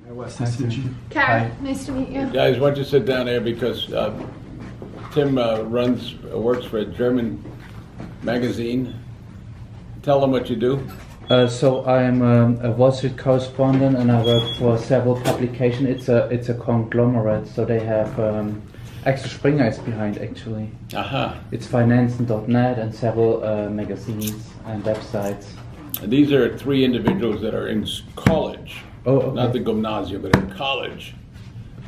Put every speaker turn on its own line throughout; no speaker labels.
Nice to meet you.
Karen, nice to meet you.
Guys, why don't you sit down there, because Tim works for a German magazine. Tell them what you do.
So I'm a Wall Street correspondent, and I work for several publications. It's a conglomerate, so they have Axel Springer is behind, actually.
Aha.
It's Finanzen.net and several magazines and websites.
And these are three individuals that are in college.
Oh, okay.
Not the gymnasium, but in college.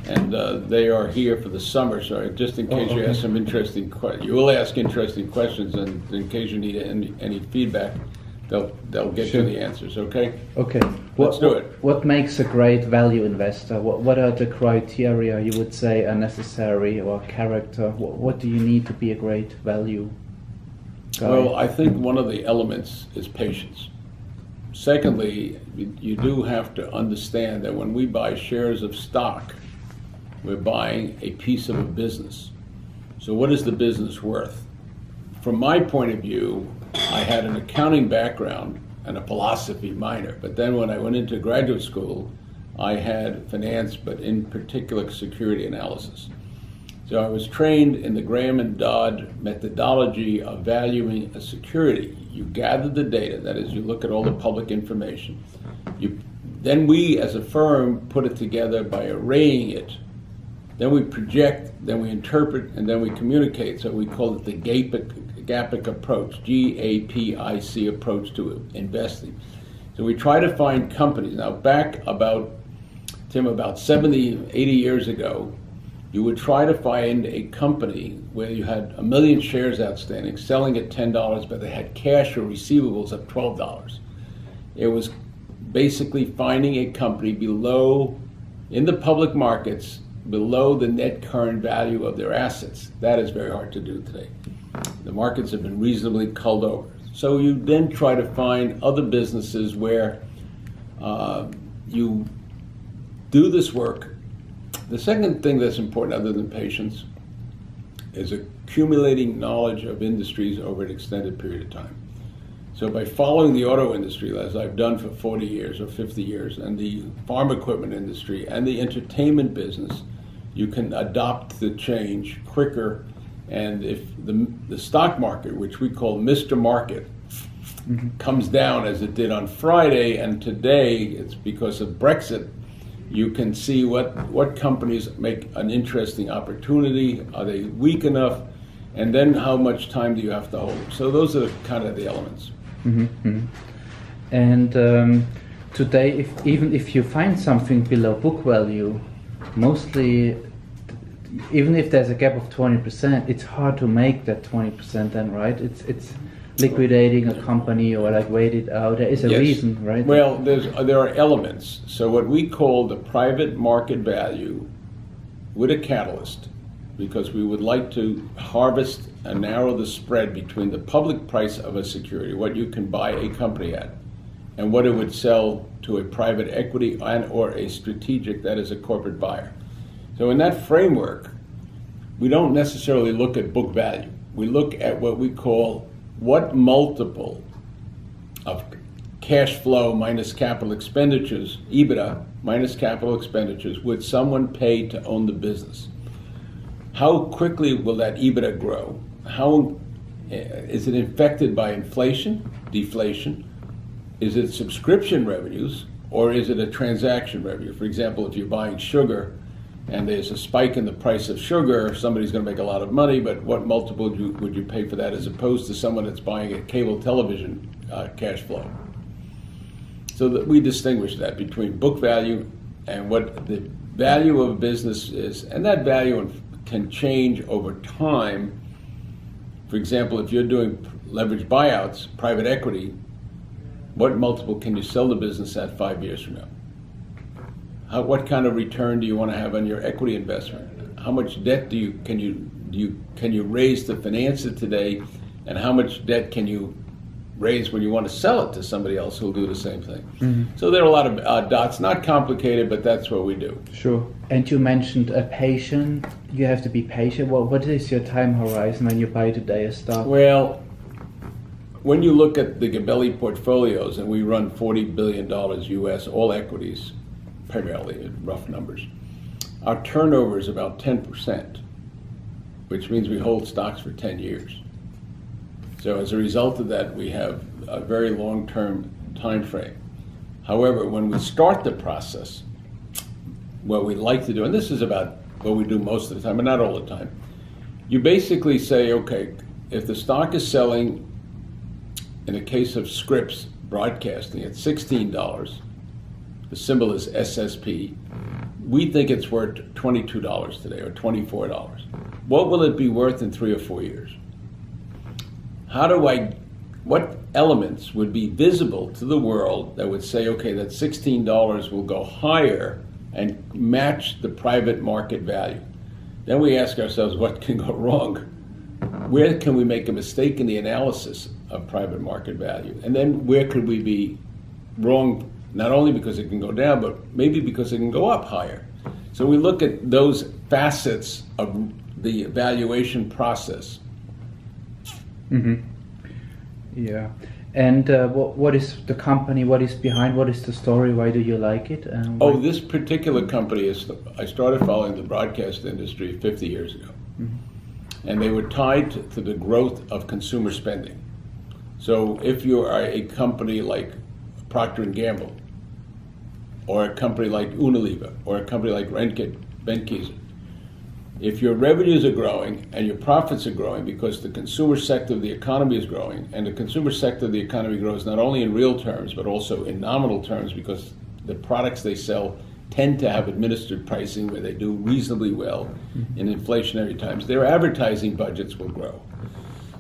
And they are here for the summer, so just in case you ask some interesting questions, you will ask interesting questions, and in case you need any feedback, they'll get you the answers, okay?
Okay.
Let's do it.
What makes a great value investor? What are the criteria you would say are necessary, or character? What do you need to be a great value guy?
Well, I think one of the elements is patience. Secondly, you do have to understand that when we buy shares of stock, we're buying a piece of a business. So what is the business worth? From my point of view, I had an accounting background and a philosophy minor, but then when I went into graduate school, I had finance, but in particular security analysis. So I was trained in the Graham and Dodd methodology of valuing a security. You gather the data, that is, you look at all the public information. Then we, as a firm, put it together by arraying it. Then we project, then we interpret, and then we communicate. So we call it the GAPIC approach, G-A-P-I-C approach to investing. So we try to find companies. Now back about 70, 80 years ago, you would try to find a company where you had 1 million shares outstanding, selling at $10, but they had cash or receivables of $12. It was basically finding a company below, in the public markets, below the net current value of their assets. That is very hard to do today. The markets have been reasonably culled over. So you then try to find other businesses where you do this work. The second thing that's important, other than patience, is accumulating knowledge of industries over an extended period of time. So by following the auto industry, as I've done for 40 years or 50 years, and the farm equipment industry and the entertainment business, you can adopt the change quicker. And if the stock market, which we call Mr. Market, comes down as it did on Friday, and today it's because of Brexit, you can see what companies make an interesting opportunity. Are they weak enough? And then how much time do you have to hold? So those are kind of the elements.
And today, even if you find something below book value, mostly, even if there's a gap of 20%, it's hard to make that 20% then, right? It's liquidating a company or like wait it out. There is a reason, right?
Well, there are elements. So what we call the private market value with a catalyst, because we would like to harvest and narrow the spread between the public price of a security, what you can buy a company at, and what it would sell to a private equity and or a strategic, that is a corporate buyer. So in that framework, we don't necessarily look at book value. We look at what we call what multiple of cash flow minus capital expenditures, EBITDA minus capital expenditures, would someone pay to own the business? How quickly will that EBITDA grow? How is it affected by inflation, deflation? Is it subscription revenues, or is it a transaction revenue? For example, if you're buying sugar and there's a spike in the price of sugar, somebody's going to make a lot of money, but what multiple would you pay for that as opposed to someone that's buying a cable television cash flow? So that we distinguish that between book value and what the value of a business is, and that value can change over time. For example, if you're doing leveraged buyouts, private equity, what multiple can you sell the business at 5 years from now? What kind of return do you want to have on your equity investment? How much debt can you raise to finance it today, and how much debt can you raise when you want to sell it to somebody else who'll do the same thing? So there are a lot of dots, not complicated, but that's what we do.
Sure. And you mentioned a patient. You have to be patient. Well, what is your time horizon when you buy today a stock?
Well, when you look at the Gabelli portfolios, and we run $40 billion US, all equities, primarily, rough numbers. Our turnover is about 10%, which means we hold stocks for 10 years. So as a result of that, we have a very long-term time frame. However, when we start the process, what we like to do, and this is about what we do most of the time, but not all the time, you basically say, okay, if the stock is selling, in the case of Scripps Broadcasting, at $16, the symbol is SSP, we think it's worth $22 today, or $24. What will it be worth in 3 or 4 years? What elements would be visible to the world that would say, okay, that $16 will go higher and match the private market value? Then we ask ourselves, what can go wrong? Where can we make a mistake in the analysis of private market value? And then where could we be wrong, not only because it can go down, but maybe because it can go up higher? So we look at those facets of the evaluation process.
Mm-hmm. Yeah. And what is the company? What is behind? What is the story? Why do you like it?
This particular company I started following the broadcast industry 50 years ago. Mm-hmm. And they were tied to the growth of consumer spending. So if you are a company like Procter & Gamble, or a company like Unilever, or a company like Benckiser, if your revenues are growing and your profits are growing because the consumer sector of the economy is growing, and the consumer sector of the economy grows not only in real terms but also in nominal terms because the products they sell tend to have administered pricing where they do reasonably well in inflationary times, their advertising budgets will grow.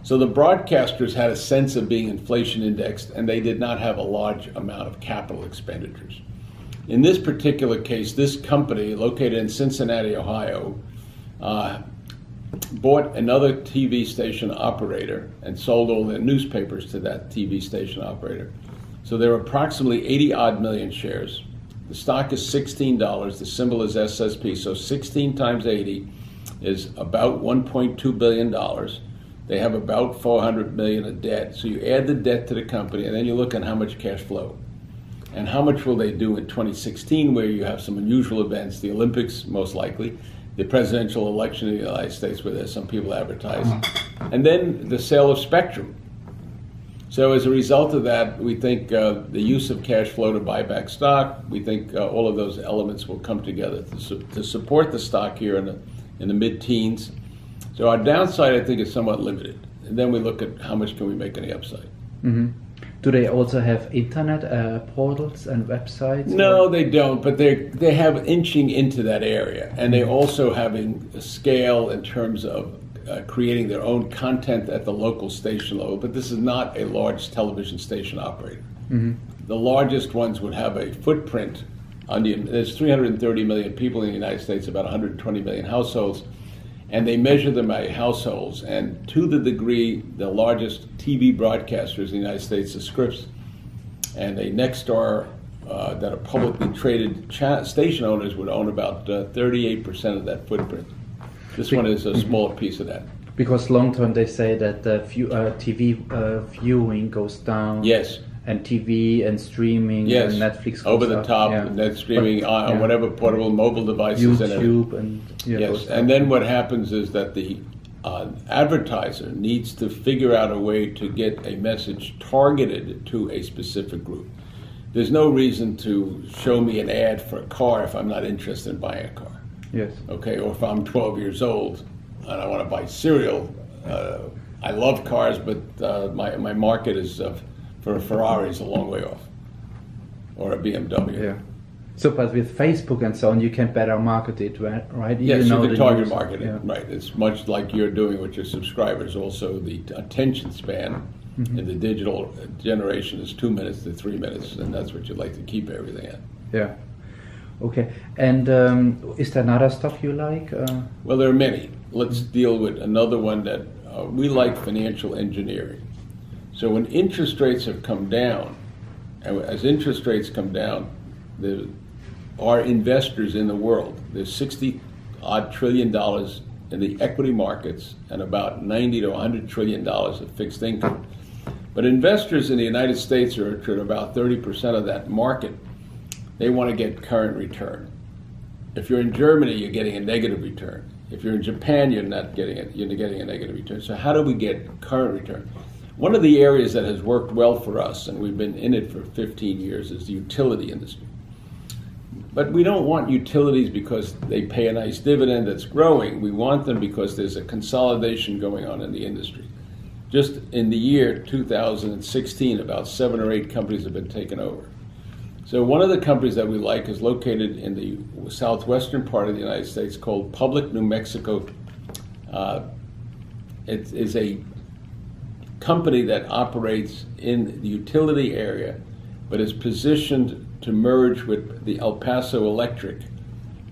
So the broadcasters had a sense of being inflation indexed, and they did not have a large amount of capital expenditures. In this particular case, this company, located in Cincinnati, Ohio, bought another TV station operator and sold all their newspapers to that TV station operator. So there are approximately 80-odd million shares. The stock is $16. The symbol is SSP. So 16 times 80 is about $1.2 billion. They have about $400 million of debt. So you add the debt to the company, and then you look at how much cash flow. And how much will they do in 2016, where you have some unusual events, the Olympics most likely, the presidential election in the United States, where there's some people advertise, and then the sale of spectrum. So as a result of that, we think the use of cash flow to buy back stock, we think all of those elements will come together to support the stock here in the mid-teens. So our downside, I think, is somewhat limited. And then we look at how much can we make on the upside.
Mm-hmm. Do they also have internet portals and websites?
No, they don't, but they have inching into that area. And they also having a scale in terms of creating their own content at the local station level. But this is not a large television station operator. Mm-hmm. The largest ones would have a footprint there's 330 million people in the United States, about 120 million households. And they measure them by households, and to the degree the largest TV broadcasters in the United States is Scripps, and a Nexstar that are publicly traded station owners would own about 38% of that footprint. This one is a smaller piece of that.
Because long term they say that TV viewing goes down.
Yes.
And TV and streaming,
yes,
and Netflix goes
over the
up.
top,
yeah.
net streaming on whatever portable mobile devices.
YouTube and
yes, and then what happens is that the advertiser needs to figure out a way to get a message targeted to a specific group. There's no reason to show me an ad for a car if I'm not interested in buying a car.
Yes.
Okay, or if I'm 12 years old and I want to buy cereal. I love cars, but my market is for a Ferrari is a long way off, or a BMW.
Yeah. So, but with Facebook and so on, you can better market it, right?
Yes, you can target market it, right. It's much like you're doing with your subscribers. Also, the attention span in the digital generation is 2 minutes to 3 minutes, and that's what you'd like to keep everything at.
Yeah. Okay. And is there another stuff you like?
Well, there are many. Let's deal with another one that we like: financial engineering. So when interest rates have come down, and as interest rates come down, there are investors in the world. There's $60-odd trillion in the equity markets and about $90 to $100 trillion of fixed income. But investors in the United States are at about 30% of that market. they want to get current return. If you're in Germany, you're getting a negative return. If you're in Japan, you're not getting it. You're getting a negative return. So how do we get current return? One of the areas that has worked well for us, and we've been in it for 15 years, is the utility industry. But we don't want utilities because they pay a nice dividend that's growing. We want them because there's a consolidation going on in the industry. Just in the year 2016, about 7 or 8 companies have been taken over. So one of the companies that we like is located in the southwestern part of the United States called Public New Mexico. It is a company that operates in the utility area, but is positioned to merge with the El Paso Electric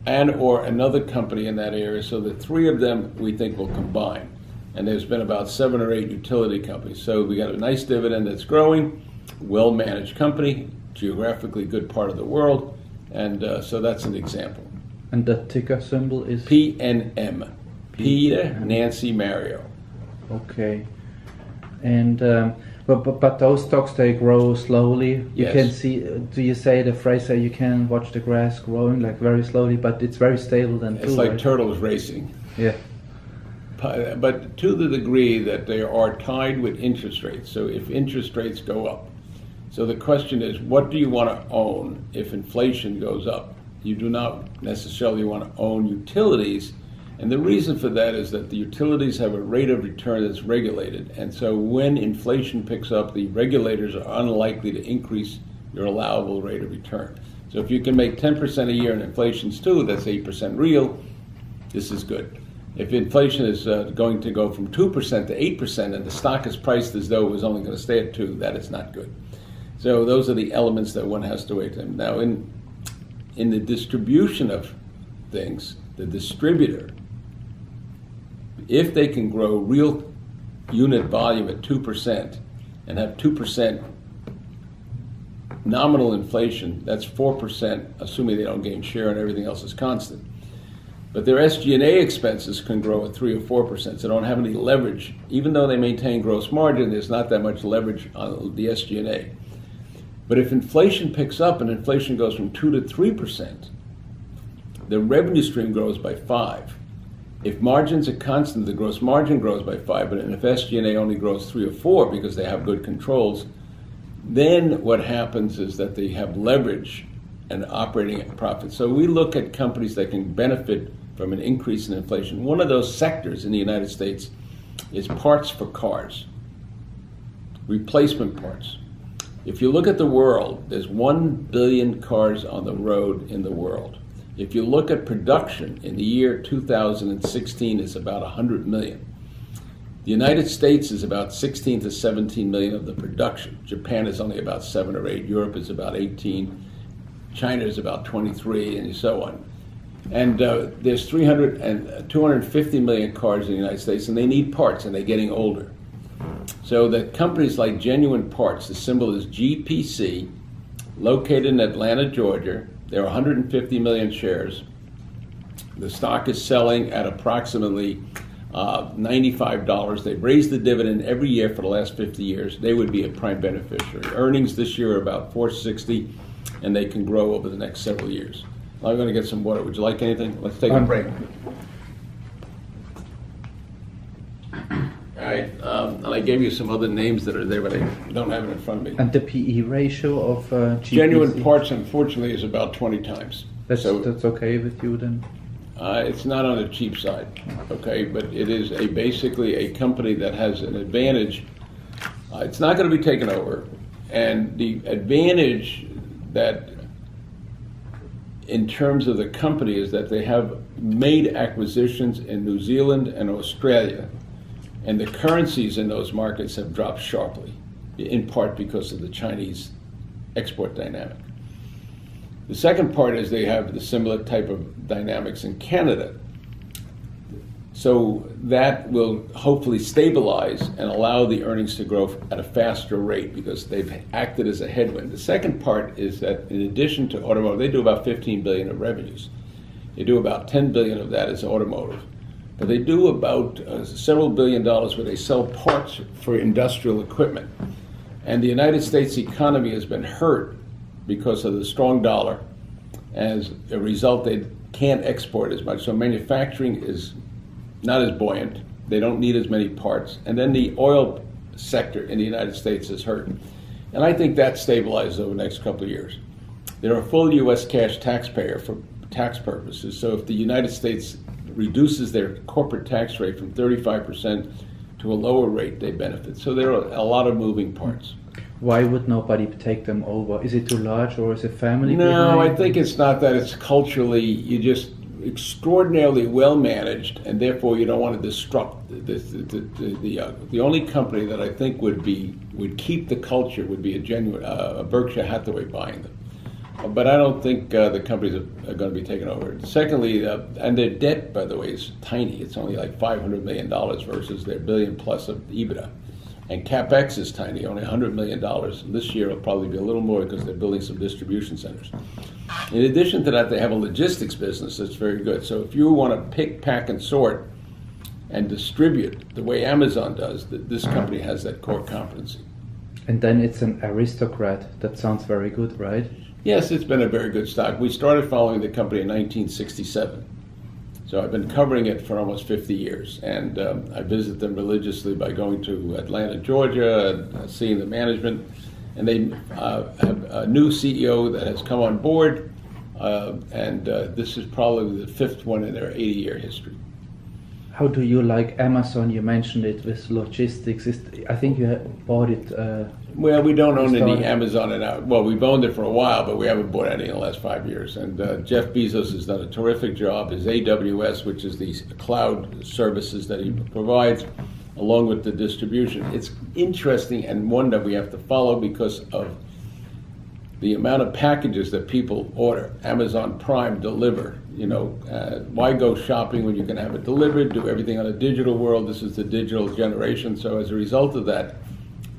and or another company in that area, so the 3 of them we think will combine. And there's been about 7 or 8 utility companies. So we got a nice dividend that's growing, well-managed company, geographically good part of the world, and so that's an example.
And the ticker symbol is?
PNM. Peter, Nancy, Mario.
Okay. And but those stocks, they grow slowly. You
Yes.
can see. Do you say the phrase that you can watch the grass growing like very slowly, but it's very stable then too?
It's like
right?
turtles racing.
Yeah.
But to the degree that they are tied with interest rates. So if interest rates go up, so the question is, what do you want to own if inflation goes up? You do not necessarily want to own utilities. And the reason for that is that the utilities have a rate of return that's regulated. And so when inflation picks up, the regulators are unlikely to increase your allowable rate of return. So if you can make 10% a year and inflation's 2%, that's 8% real, this is good. If inflation is going to go from 2% to 8% and the stock is priced as though it was only going to stay at 2%, that is not good. So those are the elements that one has to weigh them. Now in the distribution of things, the distributor, if they can grow real unit volume at 2% and have 2% nominal inflation, that's 4%, assuming they don't gain share and everything else is constant. But their SG&A expenses can grow at 3 or 4%, so they don't have any leverage. Even though they maintain gross margin, there's not that much leverage on the SG&A. But if inflation picks up and inflation goes from 2 to 3%, the revenue stream grows by 5. If margins are constant, the gross margin grows by 5, but if SG&A only grows 3 or 4 because they have good controls, then what happens is that they have leverage and operating profit. So we look at companies that can benefit from an increase in inflation. One of those sectors in the United States is parts for cars, replacement parts. If you look at the world, there's 1 billion cars on the road in the world. If you look at production in the year 2016, it's about 100 million. The United States is about 16 to 17 million of the production. Japan is only about 7 or 8. Europe is about 18. China is about 23, and so on. And there's 300 and 250 million cars in the United States, and they need parts, and they're getting older. So that companies like Genuine Parts, the symbol is GPC, located in Atlanta, Georgia. There are 150 million shares. The stock is selling at approximately $95. They've raised the dividend every year for the last 50 years. They would be a prime beneficiary. Earnings this year are about $460, and they can grow over the next several years. I'm going to get some water. Would you like anything? Let's take a break. All right, and I gave you some other names that are there, but I don't have it in front of me.
And the PE ratio of GPC?
Genuine Parts, unfortunately, is about 20 times.
That's okay with you then?
It's not on the cheap side, okay, but it is basically a company that has an advantage. It's not going to be taken over, and the advantage that in terms of the company is that they have made acquisitions in New Zealand and Australia, and the currencies in those markets have dropped sharply, in part because of the Chinese export dynamic. The second part is they have the similar type of dynamics in Canada. So that will hopefully stabilize and allow the earnings to grow at a faster rate because they've acted as a headwind. The second part is that in addition to automotive, they do about 15 billion of revenues. They do about 10 billion of that as automotive. But they do about several $1 billion where they sell parts for industrial equipment. And the United States economy has been hurt because of the strong dollar As a result, they can't export as much. So manufacturing is not as buoyant. They don't need as many parts. And then the oil sector in the United States is hurt. And I think that stabilizes over the next couple of years. They're a full U.S. cash taxpayer for tax purposes. So if the United States reduces their corporate tax rate from 35% to a lower rate, they benefit. So there are a lot of moving parts.
Why would nobody take them over? Is it too large, or is it family?
No,
behind?
I think it's not that. It's culturally, you just extraordinarily well managed, and therefore you don't want to disrupt. The only company that I think would keep the culture would be a genuine Berkshire Hathaway buying them. But I don't think the companies are going to be taken over. Secondly, and their debt, by the way, is tiny. It's only like $500 million versus their $1 billion plus of EBITDA. And CapEx is tiny, only $100 million. This year it'll probably be a little more because they're building some distribution centers. In addition to that, they have a logistics business that's very good. So if you want to pick, pack, and sort and distribute the way Amazon does, this company has that core competency.
And then it's an aristocrat. That sounds very good, right?
Yes, it's been a very good stock. We started following the company in 1967. So I've been covering it for almost 50 years, and I visit them religiously by going to Atlanta, Georgia, and seeing the management. And they have a new CEO that has come on board, and this is probably the fifth one in their 80-year history.
How do you like Amazon? You mentioned it with logistics. I think you bought it.
Well, we don't own any Amazon well, we've owned it for a while, but we haven't bought any in the last 5 years. And Jeff Bezos has done a terrific job. His AWS, which is the cloud services that he provides, along with the distribution. It's interesting and one that we have to follow because of the amount of packages that people order. Amazon Prime deliver. Why go shopping when you can have it delivered? Do everything on a digital world. This is the digital generation. So as a result of that,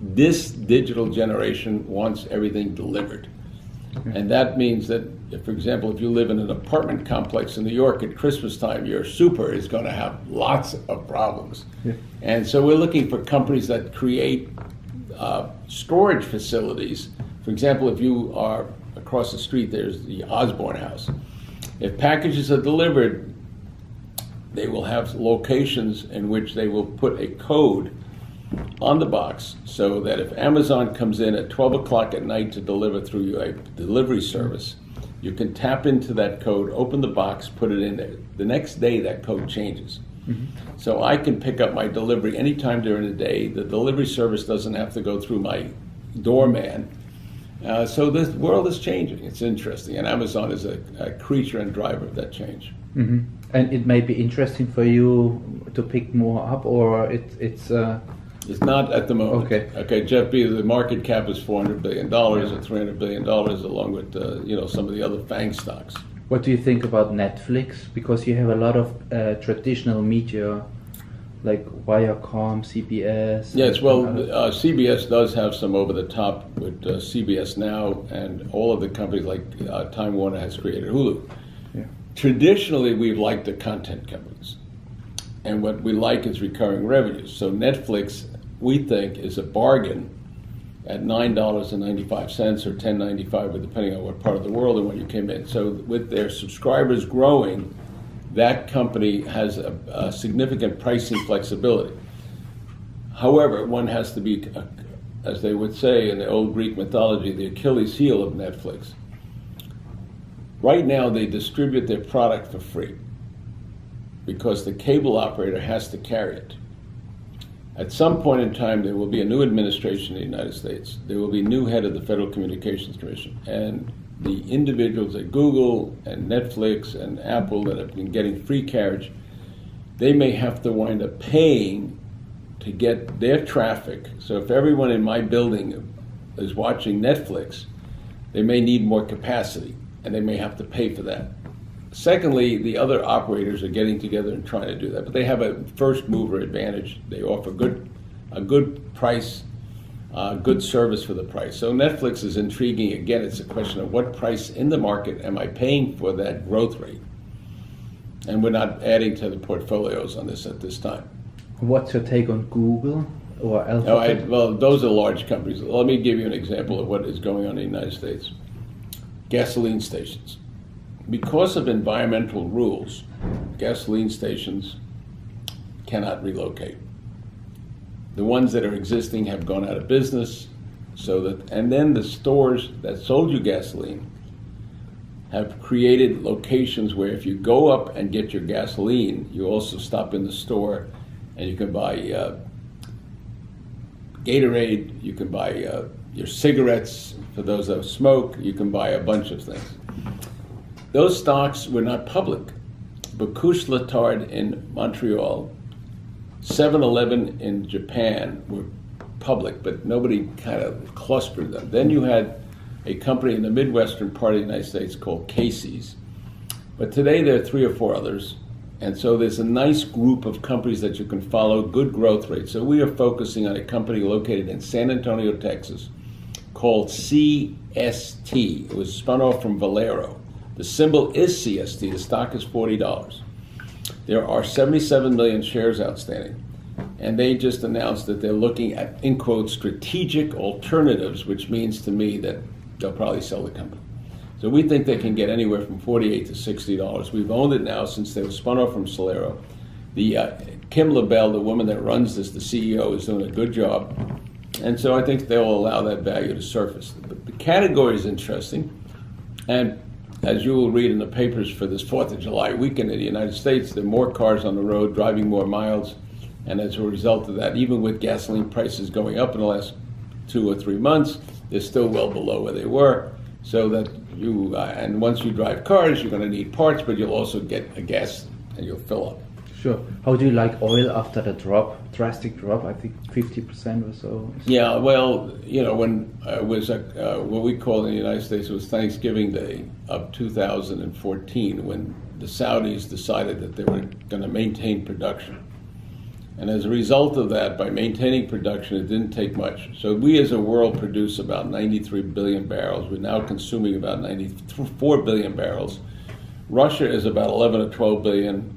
this digital generation wants everything delivered. And that means that, for example, if you live in an apartment complex in New York at Christmas time, your super is going to have lots of problems. Yeah. And so we're looking for companies that create storage facilities. For example, if you are across the street, there's the Osborne House. If packages are delivered, they will have locations in which they will put a code on the box so that if Amazon comes in at 12 o'clock at night to deliver through a delivery service, you can tap into that code, open the box, put it in there. The next day, that code changes. Mm-hmm. So I can pick up my delivery anytime during the day. The delivery service doesn't have to go through my doorman. So this world is changing. It's interesting. And Amazon is a creature and driver of that change.
Mm-hmm. And it may be interesting for you to pick more up, or it's...
It's not at the moment.
Okay.
Jeff Bezos, the market cap is $400 billion or $300 billion, along with some of the other FANG stocks.
What do you think about Netflix? Because you have a lot of traditional media, like Viacom, CBS.
Yes, well, CBS does have some over the top with CBS Now, and all of the companies like Time Warner has created Hulu. Yeah. Traditionally, we've liked the content companies. And what we like is recurring revenues. So Netflix, we think, is a bargain at $9.95 or $10.95, depending on what part of the world and when you came in. So with their subscribers growing, that company has a significant pricing flexibility. However, one has to be, as they would say in the old Greek mythology, the Achilles heel of Netflix. Right now, they distribute their product for free, because the cable operator has to carry it. At some point in time, there will be a new administration in the United States. There will be a new head of the Federal Communications Commission. And the individuals at Google and Netflix and Apple that have been getting free carriage, they may have to wind up paying to get their traffic. So if everyone in my building is watching Netflix, they may need more capacity, and they may have to pay for that. Secondly, the other operators are getting together and trying to do that, but they have a first mover advantage. They offer a good price, good service for the price. So Netflix is intriguing. Again, it's a question of what price in the market am I paying for that growth rate? And we're not adding to the portfolios on this at this time.
What's your take on Google or Alphabet?
Well, those are large companies. Let me give you an example of what is going on in the United States. Gasoline stations. because of environmental rules, gasoline stations cannot relocate. The ones that are existing have gone out of business, and then the stores that sold you gasoline have created locations where if you go up and get your gasoline, you also stop in the store and you can buy Gatorade, you can buy your cigarettes for those that smoke, you can buy a bunch of things. Those stocks were not public. Bocuse Latard in Montreal, 7-Eleven in Japan were public, but nobody kind of clustered them. Then you had a company in the Midwestern part of the United States called Casey's. But today there are 3 or 4 others. And so there's a nice group of companies that you can follow, good growth rates. So we are focusing on a company located in San Antonio, Texas, called CST. It was spun off from Valero. The symbol is CST. The stock is $40. There are 77 million shares outstanding. And they just announced that they're looking at, in quotes, strategic alternatives, which means to me that they'll probably sell the company. So we think they can get anywhere from $48 to $60. We've owned it now since they were spun off from Solero. The Kim LaBelle, the woman that runs this, the CEO, is doing a good job. And so I think they'll allow that value to surface. But the category is interesting. And as you will read in the papers for this 4th of July weekend in the United States, there are more cars on the road driving more miles. And as a result of that, even with gasoline prices going up in the last 2 or 3 months, they're still well below where they were. So that you, and once you drive cars, you're going to need parts, but you'll also get a gas and you'll fill up.
Sure. How do you like oil after the drastic drop? I think 50% or so.
Yeah, well, you know, when it was what we call in the United States, it was Thanksgiving Day of 2014, when the Saudis decided that they were going to maintain production. And as a result of that, by maintaining production, it didn't take much. So we as a world produce about 93 billion barrels. We're now consuming about 94 billion barrels. Russia is about 11 or 12 billion.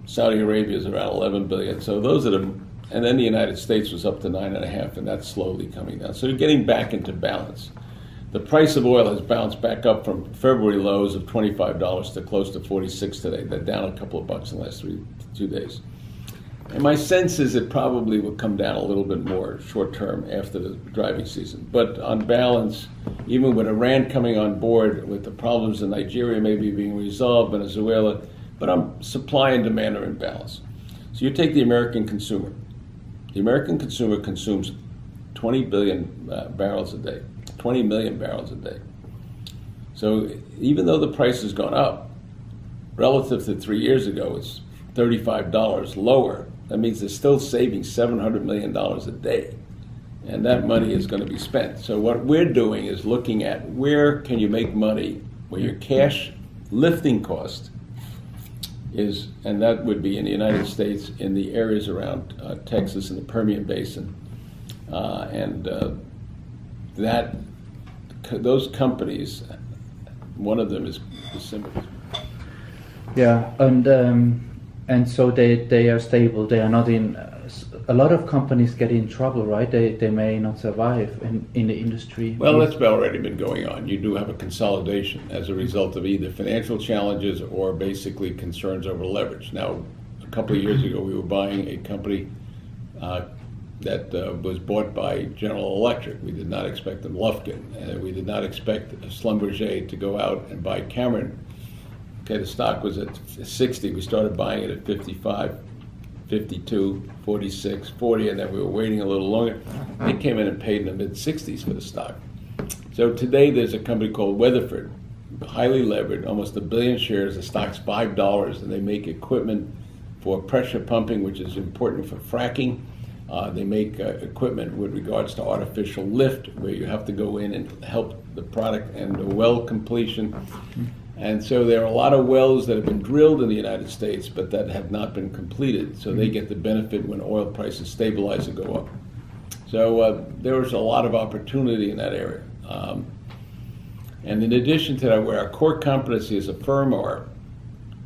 Saudi Arabia is around 11 billion. So those are the, and then the United States was up to 9.5, and that's slowly coming down. So you're getting back into balance. The price of oil has bounced back up from February lows of $25 to close to 46 today. They're down a couple of bucks in the last 2 days. And my sense is it probably will come down a little bit more short term after the driving season. But on balance, even with Iran coming on board, with the problems in Nigeria maybe being resolved, Venezuela, but supply and demand are in balance. So you take the American consumer. The American consumer consumes 20 billion barrels a day, 20 million barrels a day. So even though the price has gone up, relative to 3 years ago, it's $35 lower. That means they're still saving $700 million a day. And that money is going to be spent. So what we're doing is looking at where can you make money, where your cash lifting cost is, and that would be in the United States, in the areas around Texas and the Permian Basin. Those companies, one of them is Simba.
Yeah, and so they are stable. They are not in. A lot of companies get in trouble, right? They may not survive in the industry.
Well, that's already been going on. You do have a consolidation as a result of either financial challenges or basically concerns over leverage. Now, a couple of years ago, we were buying a company that was bought by General Electric. We did not expect them, Lufkin. We did not expect Schlumberger to go out and buy Cameron. Okay, the stock was at 60. We started buying it at 55, 52, 46, 40, and then we were waiting a little longer. They came in and paid in the mid-60s for the stock. So today there's a company called Weatherford, highly levered, almost 1 billion shares. The stock's $5, and they make equipment for pressure pumping, which is important for fracking. They make equipment with regards to artificial lift, where you have to go in and help the product and the well completion. And so there are a lot of wells that have been drilled in the United States, but that have not been completed. So they get the benefit when oil prices stabilize and go up. So there is a lot of opportunity in that area. And in addition to that, where our core competency as a firm are,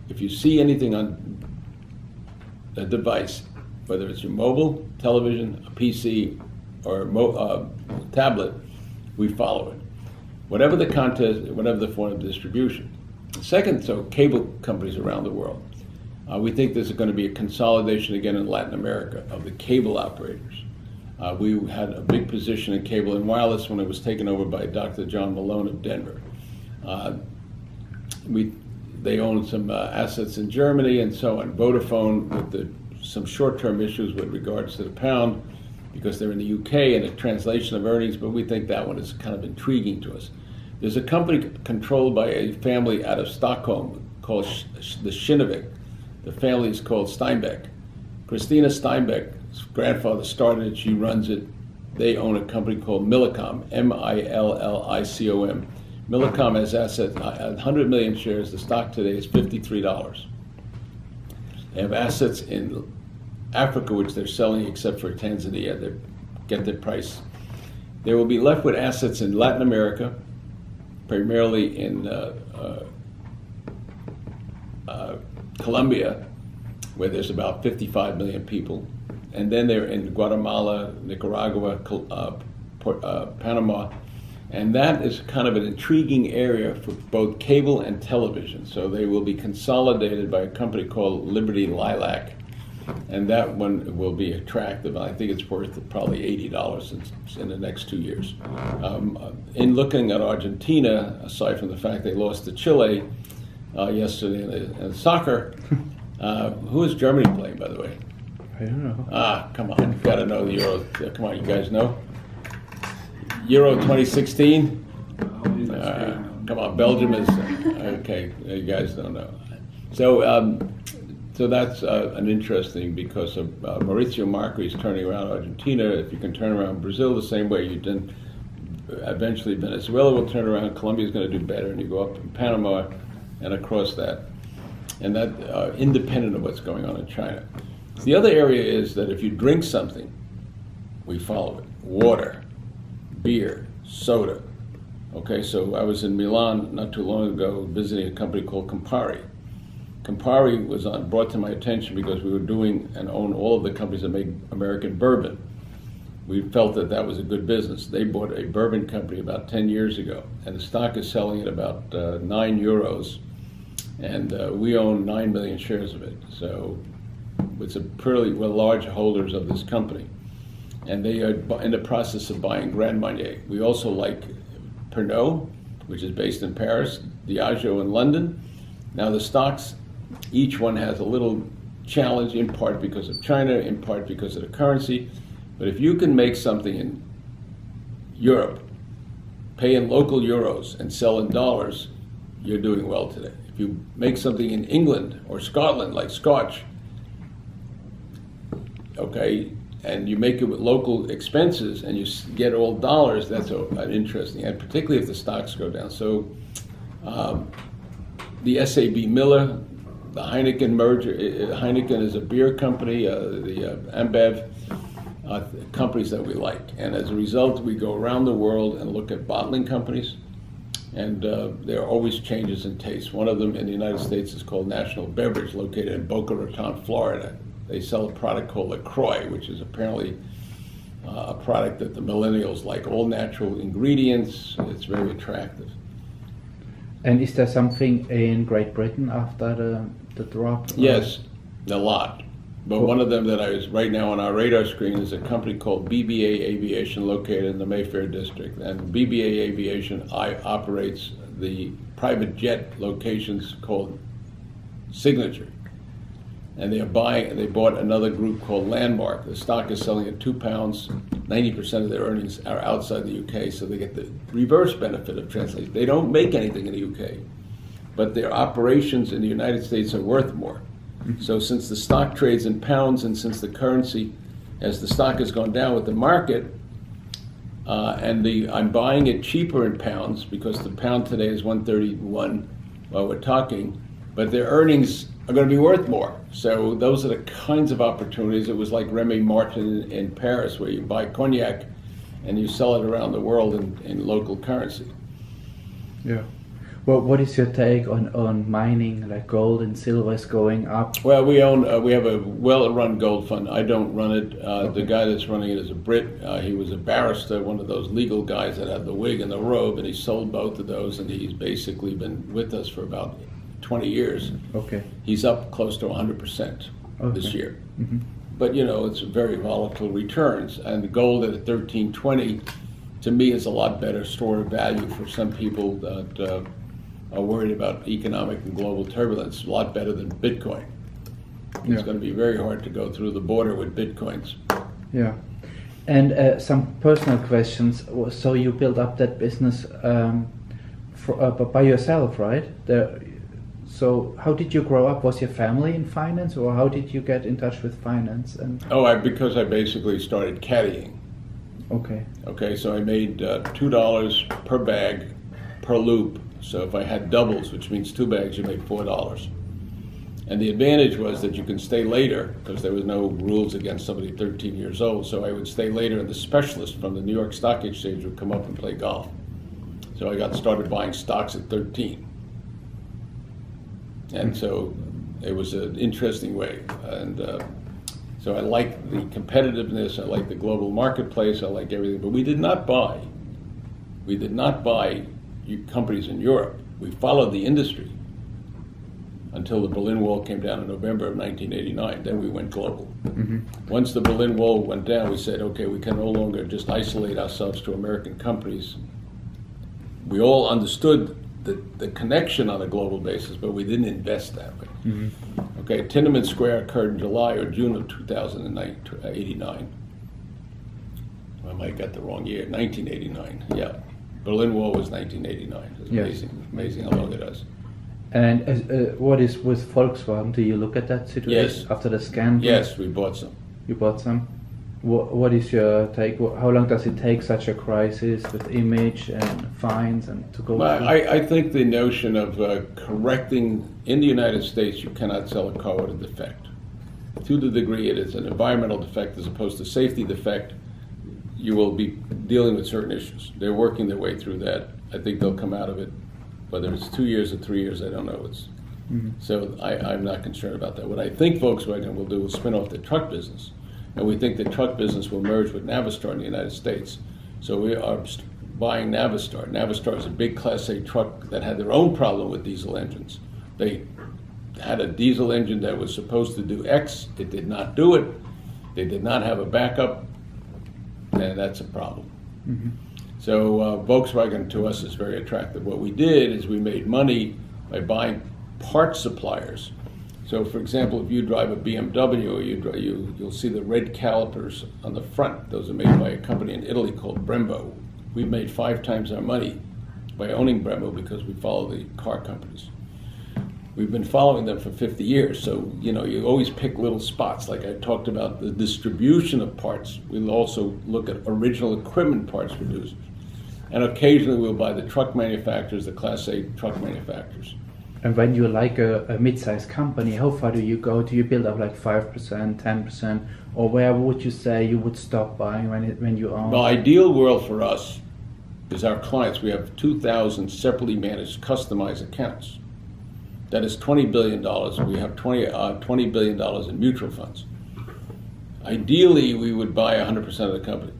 if you see anything on a device, whether it's your mobile, television, a PC, or a tablet, we follow it. Whatever the content, whatever the form of distribution. Second, so cable companies around the world. We think there's going to be a consolidation again in Latin America of the cable operators. We had a big position in cable and wireless when it was taken over by Dr. John Malone of Denver. They own some assets in Germany and so on. Vodafone with some short-term issues with regards to the pound because they're in the UK and a translation of earnings, but we think that one is kind of intriguing to us. There's a company controlled by a family out of Stockholm called the Kinnevik. The family is called Steinbeck. Christina Steinbeck's grandfather started it, she runs it. They own a company called Millicom, M-I-L-L-I-C-O-M. Millicom has assets, 100 million shares. The stock today is $53. They have assets in Africa, which they're selling except for Tanzania. They get their price. They will be left with assets in Latin America, primarily in Colombia, where there's about 55 million people. And then they're in Guatemala, Nicaragua, Panama. And that is kind of an intriguing area for both cable and television. So they will be consolidated by a company called Liberty Lilac. And that one will be attractive. I think it's worth probably $80 in the next 2 years. In looking at Argentina, aside from the fact they lost to Chile yesterday in soccer, who is Germany playing, by the way?
I don't know.
Come on, you've got to know the Euro. Come on, you guys know? Euro 2016? Come on, Belgium is, okay, you guys don't know. So so that's an interesting because of Mauricio Macri is turning around Argentina. If you can turn around Brazil the same way you did, eventually Venezuela will turn around, Colombia is going to do better, and you go up in Panama and across that. And that independent of what's going on in China. The other area is that if you drink something, we follow it. Water, beer, soda. Okay, so I was in Milan not too long ago visiting a company called Campari. Campari was brought to my attention because we were doing and own all of the companies that make American bourbon. We felt that that was a good business. They bought a bourbon company about 10 years ago, and the stock is selling at about €9, and we own 9 million shares of it. So it's we're large holders of this company. And they are in the process of buying Grand Marnier. We also like Pernod, which is based in Paris, Diageo in London. Now the stocks, each one has a little challenge, in part because of China, in part because of the currency. But if you can make something in Europe, pay in local euros, and sell in dollars, you're doing well today. If you make something in England or Scotland, like Scotch, okay, and you make it with local expenses and you get all dollars, that's interesting, and particularly if the stocks go down. So the SAB Miller, the Heineken Merger, Heineken is a beer company, the Ambev, companies that we like. And as a result, we go around the world and look at bottling companies, and there are always changes in taste. One of them in the United States is called National Beverage, located in Boca Raton, Florida. They sell a product called LaCroix, which is apparently a product that the millennials like, all natural ingredients. It's very attractive.
And is there something in Great Britain after the drop?
Yes, a lot. But one of them that is right now on our radar screen is a company called Bba Aviation, located in the Mayfair district. And Bba Aviation operates the private jet locations called Signature. And they bought another group called Landmark. The stock is selling at £2. 90% of their earnings are outside the UK, so they get the reverse benefit of translation. They don't make anything in the UK, but their operations in the United States are worth more. So since the stock trades in pounds, and since the currency, as the stock has gone down with the market, I'm buying it cheaper in pounds because the pound today is 131 while we're talking, but their earnings are going to be worth more. So those are the kinds of opportunities. It was like Remy Martin in Paris, where you buy cognac and you sell it around the world in local currency.
Yeah. What is your take on mining, like gold and silver is going up?
Well, we have a well-run gold fund. I don't run it. The guy that's running it is a Brit. He was a barrister, one of those legal guys that had the wig and the robe, and he sold both of those, and he's basically been with us for about 20 years.
Okay.
He's up close to 100% this year. Mm-hmm. But it's very volatile returns, and the gold at 1320 to me is a lot better store of value for some people that are worried about economic and global turbulence. A lot better than Bitcoin. It's going to be very hard to go through the border with Bitcoins.
Yeah. And some personal questions. So you built up that business by yourself, right? So how did you grow up? Was your family in finance, or how did you get in touch with finance? And
because I basically started caddying.
Okay.
Okay, so I made $2 per bag per loop. So if I had doubles, which means 2 bags, you make $4. And the advantage was that you can stay later, because there was no rules against somebody 13 years old. So I would stay later, and the specialist from the New York Stock Exchange would come up and play golf. So I got started buying stocks at 13. And so it was an interesting way. And so I like the competitiveness, I like the global marketplace, I like everything. But we did not buy companies in Europe. We followed the industry until the Berlin Wall came down in November of 1989. Then we went global. Mm-hmm. Once the Berlin Wall went down, we said, okay, we can no longer just isolate ourselves to American companies. We all understood the connection on a global basis, but we didn't invest that way. Mm-hmm. Okay, Tiananmen Square occurred in July or June of 1989. I might have got the wrong year, 1989, yeah. Berlin Wall was 1989. It's amazing how long it is.
And what is with Volkswagen? Do you look at that situation after the scandal?
Yes, we bought some.
You bought some? What is your take? How long does it take such a crisis with image and fines and to go through?
I think the notion of correcting, in the United States, you cannot sell a car with a defect. To the degree it is an environmental defect as opposed to safety defect, you will be dealing with certain issues. They're working their way through that. I think they'll come out of it. Whether it's 2 years or 3 years, I don't know. So I'm not concerned about that. What I think Volkswagen will do is spin off the truck business. And we think the truck business will merge with Navistar in the United States. So we are buying Navistar. Navistar is a big Class A truck that had their own problem with diesel engines. They had a diesel engine that was supposed to do X. It did not do it. They did not have a backup. And that's a problem. Mm-hmm. So Volkswagen to us is very attractive. What we did is we made money by buying parts suppliers. So for example, if you drive a BMW, you'll see the red calipers on the front. Those are made by a company in Italy called Brembo. We've made 5 times our money by owning Brembo because we follow the car companies. We've been following them for 50 years, so you always pick little spots. Like I talked about the distribution of parts. We'll also look at original equipment parts producers. And occasionally we'll buy the truck manufacturers, the Class A truck manufacturers.
And when you're like a mid-sized company, how far do you go? Do you build up like 5%, 10%? Or where would you say you would stop buying when you own?
The ideal world for us is our clients. We have 2,000 separately managed customized accounts. That is $20 billion. We have $20 billion in mutual funds. Ideally, we would buy 100% of the company.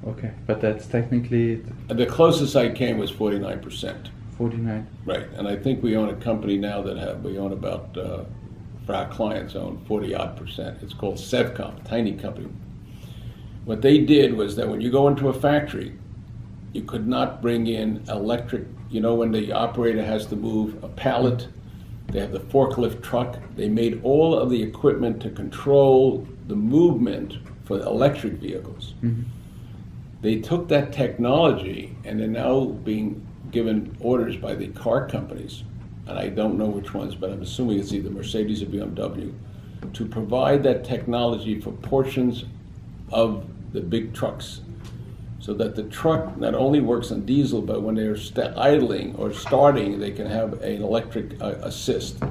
Okay, but that's technically...
The closest I came was 49%.
49.
Right, and I think we own a company now we own about, for our clients, own 40-odd%. It's called Sevcom, a tiny company. What they did was that when you go into a factory, you could not bring in electric, when the operator has to move a pallet, they have the forklift truck. They made all of the equipment to control the movement for the electric vehicles. Mm-hmm. They took that technology and they're now being given orders by the car companies, and I don't know which ones, but I'm assuming it's either Mercedes or BMW, to provide that technology for portions of the big trucks, so that the truck not only works on diesel, but when they're idling or starting, they can have an electric assist.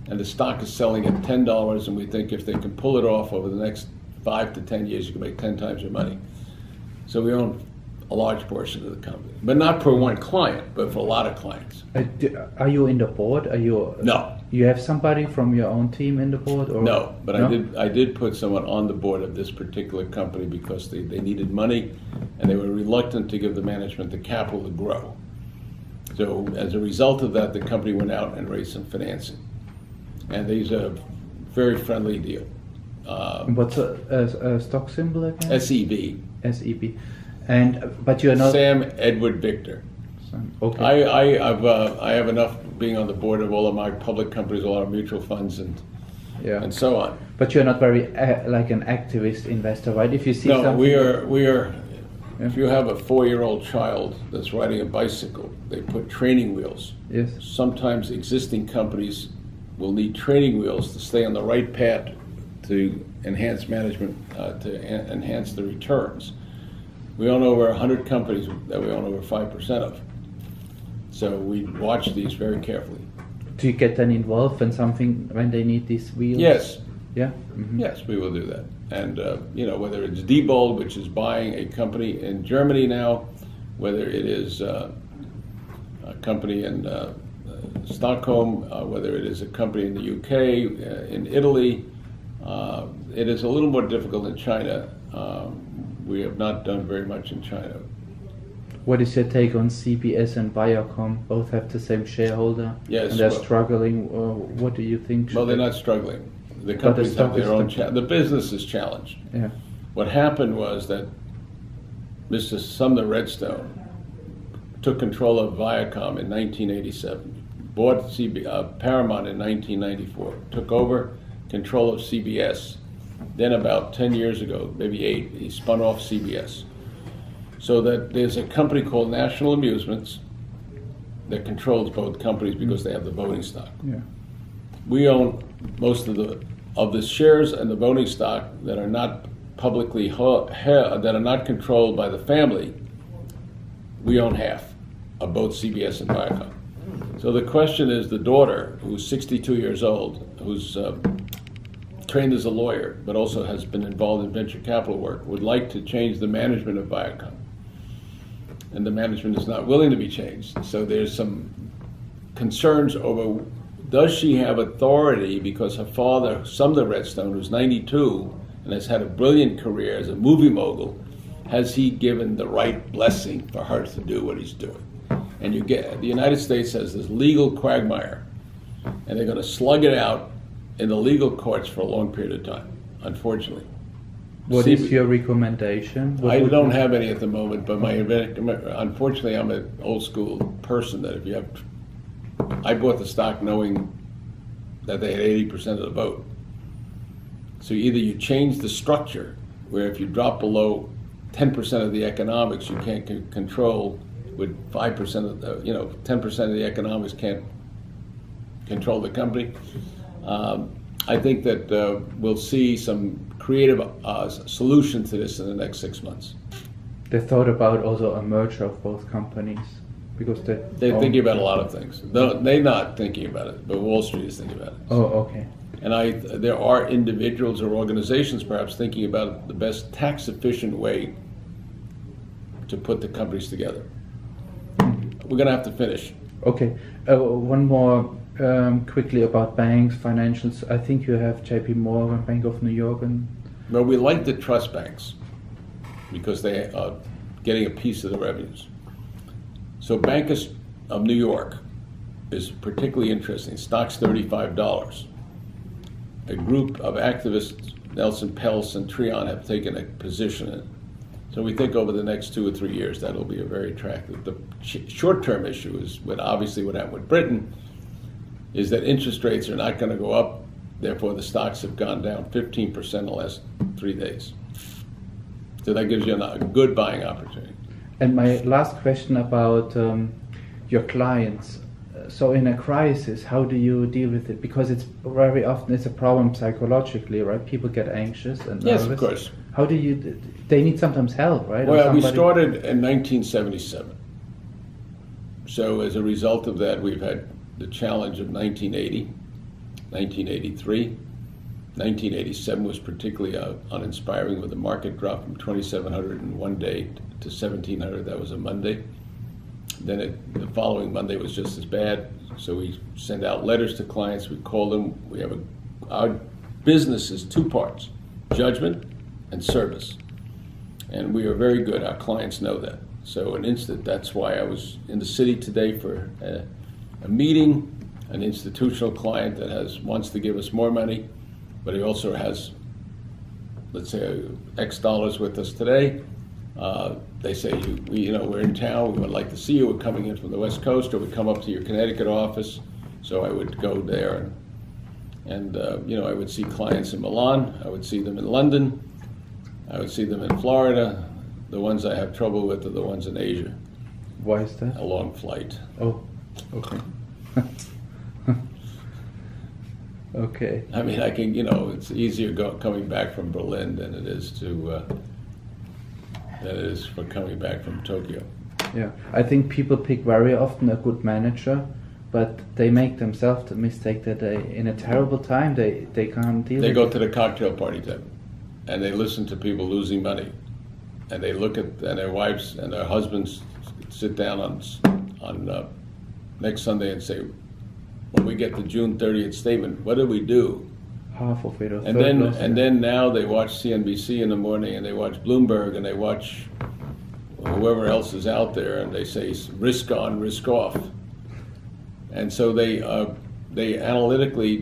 And the stock is selling at $10, and we think if they can pull it off over the next 5 to 10 years, you can make 10 times your money. So we own a large portion of the company, but not for one client, but for a lot of clients.
Are you in the board? Are you?
No.
You have somebody from your own team in the board? Or?
No, but
No?
I did put someone on the board of this particular company because they needed money, and they were reluctant to give the management the capital to grow. So as a result of that, the company went out and raised some financing, and these are a very friendly deal.
What's a stock symbol again?
SEV.
SEB. But you're not.
Sam Edward Victor.
Okay.
I have enough being on the board of all of my public companies, a lot of mutual funds, and so on.
But you're not very like an activist investor, right? If you see
No,
something.
we are.
Yeah.
If you have a 4-year-old child that's riding a bicycle, they put training wheels.
Yes.
Sometimes existing companies will need training wheels to stay on the right path to enhance management, to enhance the returns. We own over 100 companies that we own over 5% of. So we watch these very carefully.
Do you get then involved when they need these wheels?
Yes.
Yeah. Mm-hmm.
Yes, we will do that. And whether it's Diebold, which is buying a company in Germany now, whether it is a company in Stockholm, whether it is a company in the UK, in Italy, it is a little more difficult in China. We have not done very much in China.
What is your take on CBS and Viacom? Both have the same shareholder.
Yes,
and they're
well-
struggling. What do you think?
Well, they're not struggling. The companies have their own. The business is challenged.
Yeah.
What happened was that Mr. Sumner Redstone took control of Viacom in 1987, bought Paramount in 1994, took over control of CBS. Then about 10 years ago, maybe 8, he spun off CBS. So that there's a company called National Amusements that controls both companies because they have the voting stock.
Yeah.
We own most of the shares and the voting stock that are not publicly that are not controlled by the family. We own half of both CBS and Viacom. So the question is, the daughter, who's 62 years old, who's trained as a lawyer, but also has been involved in venture capital work, would like to change the management of Viacom. And the management is not willing to be changed. So there's some concerns over, does she have authority because her father, Sumner Redstone, who's 92 and has had a brilliant career as a movie mogul, has he given the right blessing for her to do what he's doing? And the United States has this legal quagmire, and they're going to slug it out in the legal courts for a long period of time, unfortunately.
What is your recommendation?
I don't have any at the moment, but unfortunately, I'm an old school person that I bought the stock knowing that they had 80% of the vote. So either you change the structure, where if you drop below 10% of the economics, you can't control with 5% of the, 10% of the economics can't control the company. I think that we'll see some creative solution to this in the next 6 months.
They thought about also a merger of both companies because
they're thinking about a lot of things. They're not thinking about it, but Wall Street is thinking about it.
Oh, okay.
And there are individuals or organizations perhaps thinking about the best tax-efficient way to put the companies together. We're going to have to finish.
Okay. One more quickly about banks, financials. I think you have JP Morgan, Bank of New York, and.
Well, we like the trust banks because they are getting a piece of the revenues. So Bank of New York is particularly interesting. Stock's $35. A group of activists, Nelson Peltz and Treon, have taken a position in it. So we think over the next 2 or 3 years that'll be a very attractive. The short-term issue is obviously what happened with Britain, is that interest rates are not going to go up. Therefore, the stocks have gone down 15% in the last 3 days. So that gives you a good buying opportunity.
And my last question about your clients. So in a crisis, how do you deal with it? Because it's very often it's a problem psychologically, right? People get anxious and nervous.
Yes, of course.
How do you? They need sometimes help, right?
Well, we started in 1977. So as a result of that, we've had the challenge of 1980, 1983, 1987 was particularly uninspiring, with the market drop from 2,700 in one day to 1,700. That was a Monday. Then the following Monday was just as bad. So we send out letters to clients. We call them. Our business is two parts: judgment and service. And we are very good. Our clients know that. So that's why I was in the city today for a meeting. An institutional client that wants to give us more money, but he also has, let's say, X dollars with us today. They say, we're in town, we would like to see you, we're coming in from the West Coast, or we come up to your Connecticut office. So I would go there, and I would see clients in Milan, I would see them in London, I would see them in Florida. The ones I have trouble with are the ones in Asia.
Why is that?
A long flight.
Oh, okay. Okay.
I mean, it's easier coming back from Berlin than it is for coming back from Tokyo.
Yeah, I think people pick very often a good manager, but they make themselves the mistake that in a terrible time, they can't deal with it.
They go to the cocktail party then, and they listen to people losing money, and they look at, and their wives and their husbands sit down on next Sunday and say, when we get the June 30th statement, what did we do?
Half of it. Or
and then now they watch CNBC in the morning, and they watch Bloomberg, and they watch whoever else is out there, and they say risk on, risk off. And so they analytically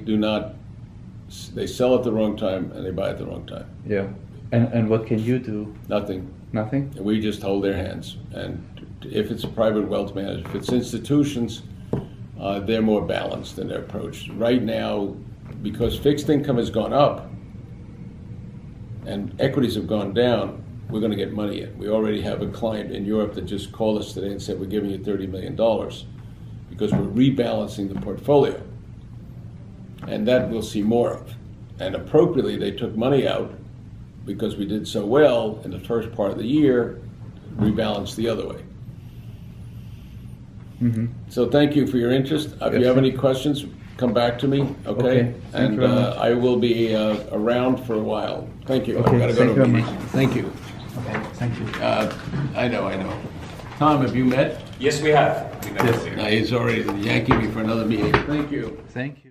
they sell at the wrong time and they buy at the wrong time.
Yeah. And what can you do?
Nothing.
Nothing?
We just hold their hands. And if it's a private wealth manager, if it's institutions, they're more balanced in their approach. Right now, because fixed income has gone up and equities have gone down, we're going to get money in. We already have a client in Europe that just called us today and said, we're giving you $30 million because we're rebalancing the portfolio. And that we'll see more of. And appropriately, they took money out because we did so well in the first part of the year, rebalanced the other way.
Mm-hmm.
So thank you for your interest. If you have any questions, come back to me, okay?
Thank you very much.
I will be around for a while. Thank you.
Okay,
I've got to go to a meeting.
Thank you. Okay, thank you.
I know. Tom, have you met?
Yes, we have.
He's already yanking me for another meeting. Thank you.
Thank you.